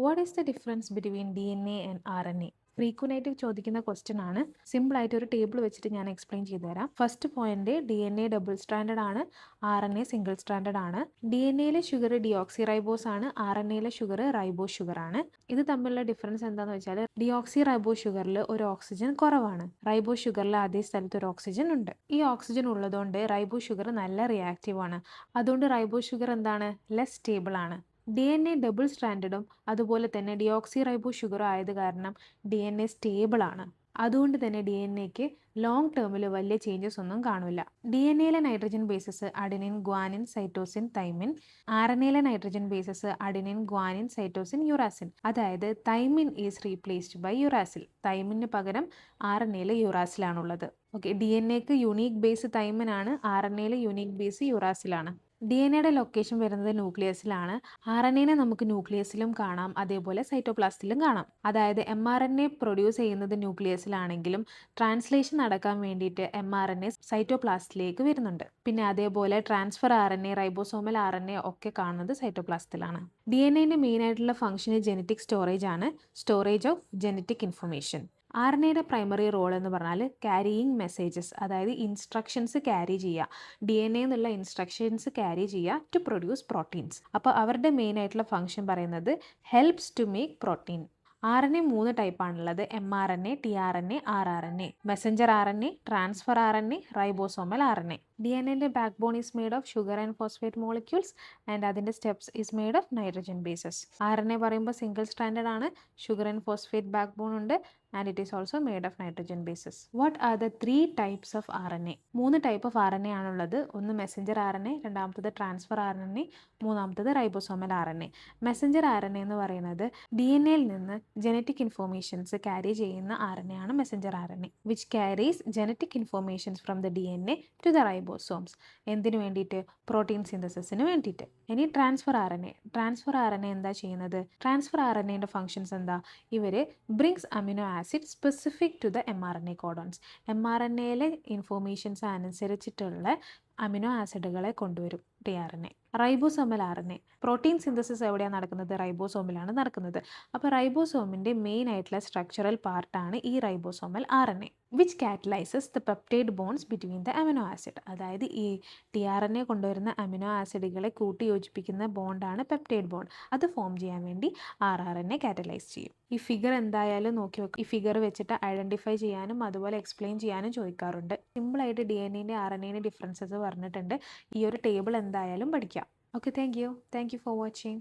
What is the difference between DNA and RNA? Frequent ആയിട്ട് ചോദിക്കുന്ന question ആണ്. Simple ആയിട്ട് ഒരു ടേബിൾ വെച്ചിട്ട് ഞാൻ എക്സ്പ്ലെയിൻ ചെയ്തു തരാം. First point, DNA double standard ആണ്, RNA സിംഗിൾ സ്റ്റാൻഡേർഡ് ആണ്. DNAയിലെ ഷുഗർ ഡിയോക്സി റൈബോസ് ആണ്, RNAയിലെ ഷുഗർ റൈബോസ് ഷുഗർ ആണ്. ഇത് തമ്മിലുള്ള ഡിഫറൻസ് എന്താണെന്ന് വെച്ചാൽ ഡിയോക്സി റൈബോസ് ഷുഗറിൽ ഒരു ഓക്സിജൻ കുറവാണ്, റൈബോസ് ഷുഗറിൽ അതേ സ്ഥലത്ത് ഒരു ഓക്സിജൻ ഉണ്ട്. ഈ ഓക്സിജൻ ഉള്ളതുകൊണ്ട് റൈബോസ് ഷുഗർ നല്ല റിയാക്റ്റീവ് ആണ്. അതുകൊണ്ട് റൈബോസ് ഷുഗർ എന്താണ്, ലെസ് സ്റ്റേബിൾ ആണ്. DNA ഡബിൾ സ്റ്റാൻഡേർഡും അതുപോലെ തന്നെ ഡിയോക്സി റൈബോസ് ഷുഗറും ആയത് കാരണം DNA സ്റ്റേബിൾ ആണ്. അതുകൊണ്ട് തന്നെ DNAക്ക് ലോങ് ടേമിൽ വലിയ ചേഞ്ചസ് ഒന്നും കാണില്ല. DNAയിലെ nitrogen bases adenine, guanine, cytosine, thymine. RNAയിലെ nitrogen bases adenine, guanine, cytosine, uracil. അതായത് thymine is replaced by uracil. തൈമിന് പകരം RNAയിൽ യുറാസിലാണുള്ളത്. ഓക്കെ, DNAക്ക് യുണീക്ക് ബേസ് തൈമിൻ ആണ്, RNAയിൽ യുണീക്ക് ബേസ് യുറാസിലാണ്. DNAയുടെ ലൊക്കേഷൻ വരുന്നത് ന്യൂക്ലിയസിലാണ്. RNAനെ നമുക്ക് ന്യൂക്ലിയസിലും കാണാം, അതേപോലെ സൈറ്റോപ്ലാസ്റ്റിലും കാണാം. അതായത് mRNA പ്രൊഡ്യൂസ് ചെയ്യുന്നത് ന്യൂക്ലിയസിലാണെങ്കിലും ട്രാൻസ്ലേഷൻ നടക്കാൻ വേണ്ടിയിട്ട് mRNA സൈറ്റോപ്ലാസ്റ്റിലേക്ക് വരുന്നുണ്ട്. പിന്നെ അതേപോലെ ട്രാൻസ്ഫർ RNA, റൈബോസോമൽ RNA ഒക്കെ കാണുന്നത് സൈറ്റോപ്ലാസ്റ്റിലാണ്. DNAന്റെ മെയിൻ ആയിട്ടുള്ള ഫംഗ്ഷൻ ജെനറ്റിക് സ്റ്റോറേജ് ആണ്, സ്റ്റോറേജ് ഓഫ് ജെനറ്റിക് ഇൻഫർമേഷൻ. RNAയുടെ പ്രൈമറി റോൾ എന്ന് പറഞ്ഞാൽ ക്യാരിയിങ് മെസ്സേജസ്, അതായത് ഇൻസ്ട്രക്ഷൻസ് ക്യാരി ചെയ്യുക, DNA എന്നുള്ള ഇൻസ്ട്രക്ഷൻസ് ക്യാരി ചെയ്യുക ടു പ്രൊഡ്യൂസ് പ്രോട്ടീൻസ്. അപ്പോൾ അവരുടെ മെയിൻ ആയിട്ടുള്ള ഫംഗ്ഷൻ പറയുന്നത് helps to make protein. RNA 3 ടൈപ്പാണുള്ളത്: mRNA, tRNA, rRNA. Messenger RNA, transfer RNA, ribosomal RNA. DNAന്റെ backbone is made of sugar and phosphate molecules and അതിൻ്റെ steps is made of nitrogen bases. RNA പറയുമ്പോൾ single standard ആണ്, sugar and phosphate backbone ഉണ്ട്, and it is also made of nitrogen bases. What are the 3 types of RNA? 3 type of RNA ആണുള്ളത്. ഒന്ന് messenger RNA, രണ്ടാമത്തത് transfer RNA, മൂന്നാമത്തത് ribosomal RNA. Messenger RNA എന്ന് പറയുന്നത് DNAയിൽ നിന്ന് ജനറ്റിക് ഇൻഫോർമേഷൻസ് ക്യാരി ചെയ്യുന്ന RNA ആണ് messenger RNA, which carries genetic informations from the DNA to the ribosomes. എന്തിനു വേണ്ടിയിട്ട്? പ്രോട്ടീൻ സിന്തസിസിന് വേണ്ടിയിട്ട്. ഇനി ട്രാൻസ്ഫർ RNA. ട്രാൻസ്ഫർ RNA എന്താ ചെയ്യുന്നത്? ട്രാൻസ്ഫർ RNAൻ്റെ ഫങ്ഷൻസ് എന്താ? ഇവർ brings amino acid specific to the mRNA codons. mRNAയിലെ ഇൻഫോർമേഷൻസ് അനുസരിച്ചിട്ടുള്ള അമിനോ ആസിഡുകളെ കൊണ്ടുവരും tRNA. റൈബോസോമൽ RNA. പ്രോട്ടീൻ സിന്തസിസ് എവിടെയാണ് നടക്കുന്നത്? റൈബോസോമിലാണ് നടക്കുന്നത്. അപ്പോൾ റൈബോസോമിൻ്റെ മെയിൻ ആയിട്ടുള്ള സ്ട്രക്ചറൽ പാർട്ടാണ് ഈ ribosomal RNA, which catalyses the peptide bonds between the amino acid. അതായത് ഈ tRNA കൊണ്ടുവരുന്ന അമിനോ ആസിഡുകളെ കൂട്ടി യോജിപ്പിക്കുന്ന ബോണ്ടാണ് പെപ്റ്റൈഡ് ബോണ്ട്. അത് ഫോം ചെയ്യാൻ വേണ്ടി rRNA കാറ്റലൈസ് ചെയ്യും. ഈ ഫിഗർ എന്തായാലും നോക്കി വെക്കും. ഈ ഫിഗർ വെച്ചിട്ട് ഐഡൻറ്റിഫൈ ചെയ്യാനും അതുപോലെ എക്സ്പ്ലെയിൻ ചെയ്യാനും ചോദിക്കാറുണ്ട്. സിമ്പിളായിട്ട് DNAൻ്റെ RNAൻ്റെ ഡിഫറൻസസ് പറഞ്ഞിട്ടുണ്ട്. ഈ ഒരു ടേബിൾ എന്തായാലും പഠിക്കാം. Okay, thank you for watching.